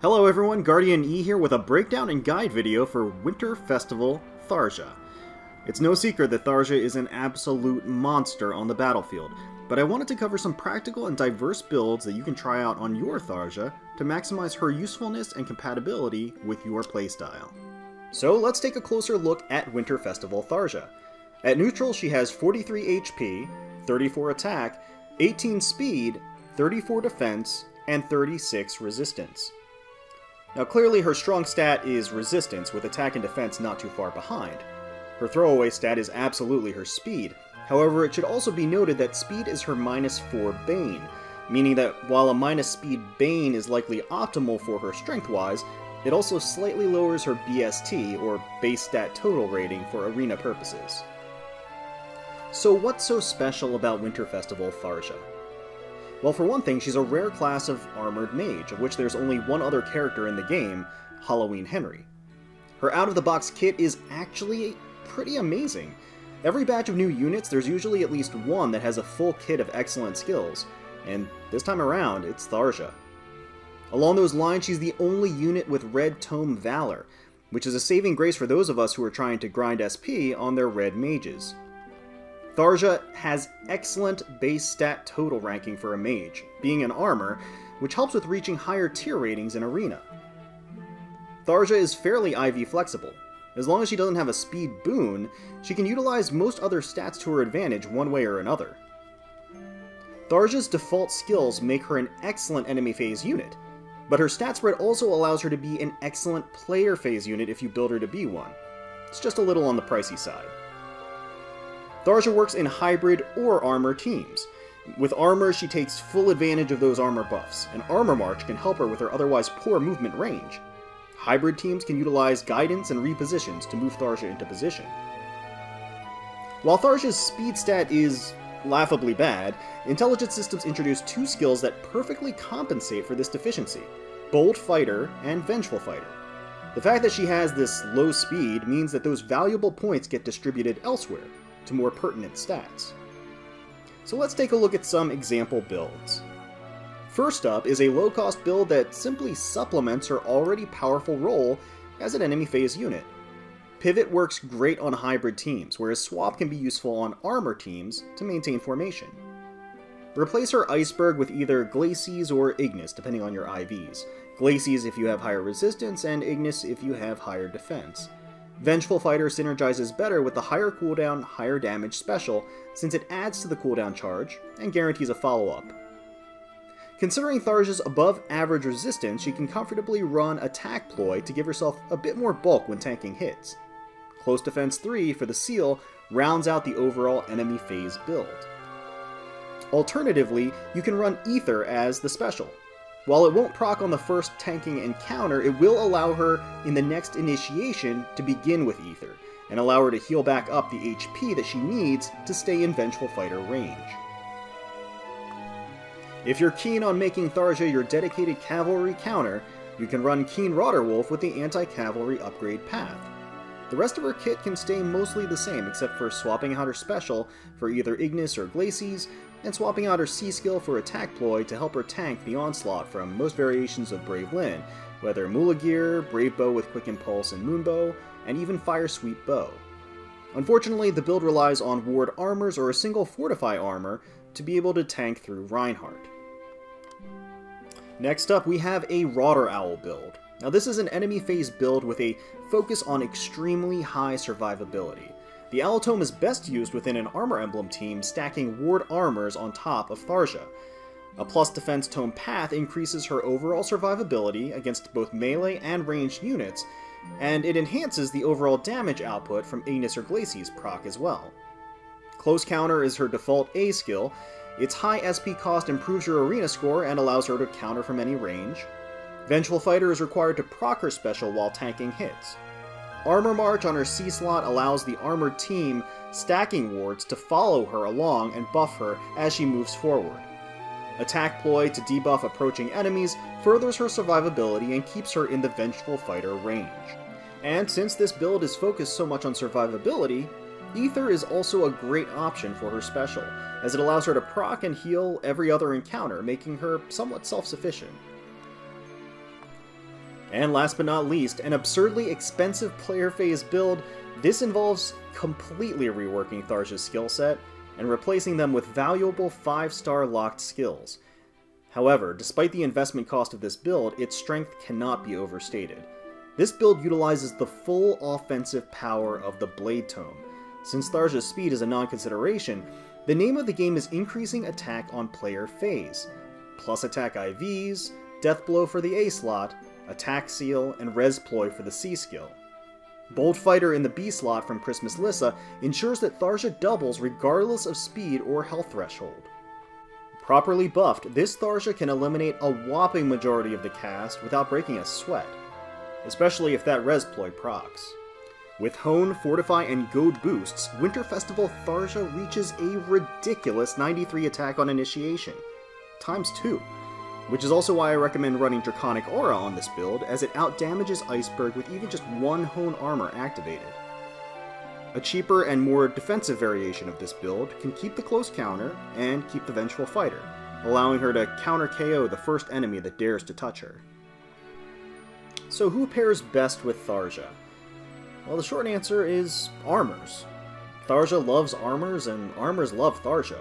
Hello everyone, Guardian E here with a breakdown and guide video for Winter Festival Tharja. It's no secret that Tharja is an absolute monster on the battlefield, but I wanted to cover some practical and diverse builds that you can try out on your Tharja to maximize her usefulness and compatibility with your playstyle. So let's take a closer look at Winter Festival Tharja. At neutral she has 43 HP, 34 attack, 18 speed, 34 defense, and 36 resistance. Now clearly her strong stat is resistance, with attack and defense not too far behind. Her throwaway stat is absolutely her speed. However, it should also be noted that speed is her -4 Bane, meaning that while a -speed Bane is likely optimal for her strength-wise, it also slightly lowers her BST, or base stat total rating, for arena purposes. So what's so special about Winter Festival Tharja? Well, for one thing, she's a rare class of armored mage, of which there's only one other character in the game, Halloween Henry. Her out-of-the-box kit is actually pretty amazing. Every batch of new units, there's usually at least one that has a full kit of excellent skills, and this time around, it's Tharja. Along those lines, she's the only unit with red tome valor, which is a saving grace for those of us who are trying to grind SP on their red mages. Tharja has excellent base stat total ranking for a mage, being an armor, which helps with reaching higher tier ratings in Arena. Tharja is fairly IV flexible. As long as she doesn't have a speed boon, she can utilize most other stats to her advantage one way or another. Tharja's default skills make her an excellent enemy phase unit, but her stat spread also allows her to be an excellent player phase unit if you build her to be one. It's just a little on the pricey side. Tharja works in hybrid or armor teams. With armor, she takes full advantage of those armor buffs, and Armor March can help her with her otherwise poor movement range. Hybrid teams can utilize guidance and repositions to move Tharja into position. While Tharja's speed stat is laughably bad, Intelligent Systems introduced two skills that perfectly compensate for this deficiency: Bold Fighter and Vengeful Fighter. The fact that she has this low speed means that those valuable points get distributed elsewhere, to more pertinent stats. So let's take a look at some example builds. First up is a low-cost build that simply supplements her already powerful role as an enemy phase unit. Pivot works great on hybrid teams, whereas Swap can be useful on armor teams to maintain formation. Replace her Iceberg with either Glacies or Ignis, depending on your IVs. Glacies if you have higher resistance, and Ignis if you have higher defense. Vengeful Fighter synergizes better with the higher cooldown, higher damage special, since it adds to the cooldown charge and guarantees a follow-up. Considering Tharja's above-average resistance, she can comfortably run Attack Ploy to give herself a bit more bulk when tanking hits. Close Defense 3 for the seal rounds out the overall enemy phase build. Alternatively, you can run Ether as the special. While it won't proc on the first tanking encounter, it will allow her in the next initiation to begin with Ether, and allow her to heal back up the HP that she needs to stay in Vengeful Fighter range. If you're keen on making Tharja your dedicated cavalry counter, you can run Keen Rotterwolf with the anti-cavalry upgrade path. The rest of her kit can stay mostly the same, except for swapping out her special for either Ignis or Glacies, and swapping out her C-skill for Attack Ploy to help her tank the onslaught from most variations of Brave Lyn, whether Mula Gear, Brave Bow with Quick Impulse and Moonbow, and even Fire Sweep Bow. Unfortunately, the build relies on Ward Armors or a single Fortify Armor to be able to tank through Reinhardt. Next up, we have a Rauder Owl build. Now this is an enemy phase build with a focus on extremely high survivability. The Owl Tome is best used within an Armor Emblem team, stacking Ward Armors on top of Tharja. A plus defense tome path increases her overall survivability against both melee and ranged units, and it enhances the overall damage output from Ignis or Glacies proc as well. Close Counter is her default A skill. Its high SP cost improves your arena score and allows her to counter from any range. Vengeful Fighter is required to proc her special while tanking hits. Armor March on her C slot allows the armored team stacking wards to follow her along and buff her as she moves forward. Attack Ploy to debuff approaching enemies furthers her survivability and keeps her in the Vengeful Fighter range. And since this build is focused so much on survivability, Ether is also a great option for her special, as it allows her to proc and heal every other encounter, making her somewhat self-sufficient. And last but not least, an absurdly expensive player phase build. This involves completely reworking Tharja's skill set and replacing them with valuable 5-star locked skills. However, despite the investment cost of this build, its strength cannot be overstated. This build utilizes the full offensive power of the Blade Tome. Since Tharja's speed is a non-consideration, the name of the game is increasing attack on player phase, plus attack IVs, Death Blow for the A slot, Attack Seal, and Res Ploy for the C skill. Bold Fighter in the B slot from Christmas Lissa ensures that Tharja doubles regardless of speed or health threshold. Properly buffed, this Tharja can eliminate a whopping majority of the cast without breaking a sweat, especially if that Res Ploy procs. With Hone, Fortify, and Goad boosts, Winter Festival Tharja reaches a ridiculous 93 attack on initiation, times 2. Which is also why I recommend running Draconic Aura on this build, as it outdamages Iceberg with even just 1 Hone armor activated. A cheaper and more defensive variation of this build can keep the close counter and keep the Vengeful Fighter, allowing her to counter KO the first enemy that dares to touch her. So who pairs best with Tharja? Well, the short answer is armors. Tharja loves armors, and armors love Tharja.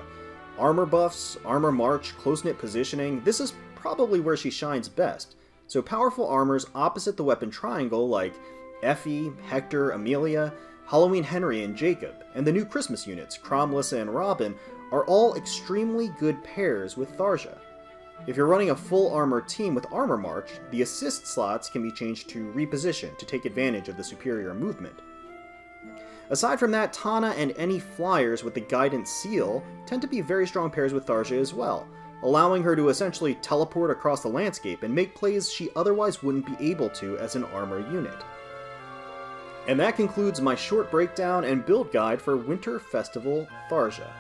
Armor buffs, armor march, close-knit positioning, this is probably where she shines best. So powerful armors opposite the weapon triangle like Effie, Hector, Amelia, Halloween Henry, and Jacob, and the new Christmas units, Crom, Lissa, and Robin, are all extremely good pairs with Tharja. If you're running a full armor team with Armor March, the assist slots can be changed to reposition to take advantage of the superior movement. Aside from that, Tana and any flyers with the Guidance Seal tend to be very strong pairs with Tharja as well, allowing her to essentially teleport across the landscape and make plays she otherwise wouldn't be able to as an armor unit. And that concludes my short breakdown and build guide for Winter Festival Tharja.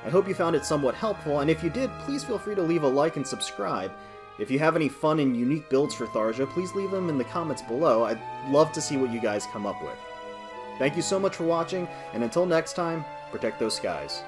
I hope you found it somewhat helpful, and if you did, please feel free to leave a like and subscribe. If you have any fun and unique builds for Tharja, please leave them in the comments below. I'd love to see what you guys come up with. Thank you so much for watching, and until next time, protect those skies.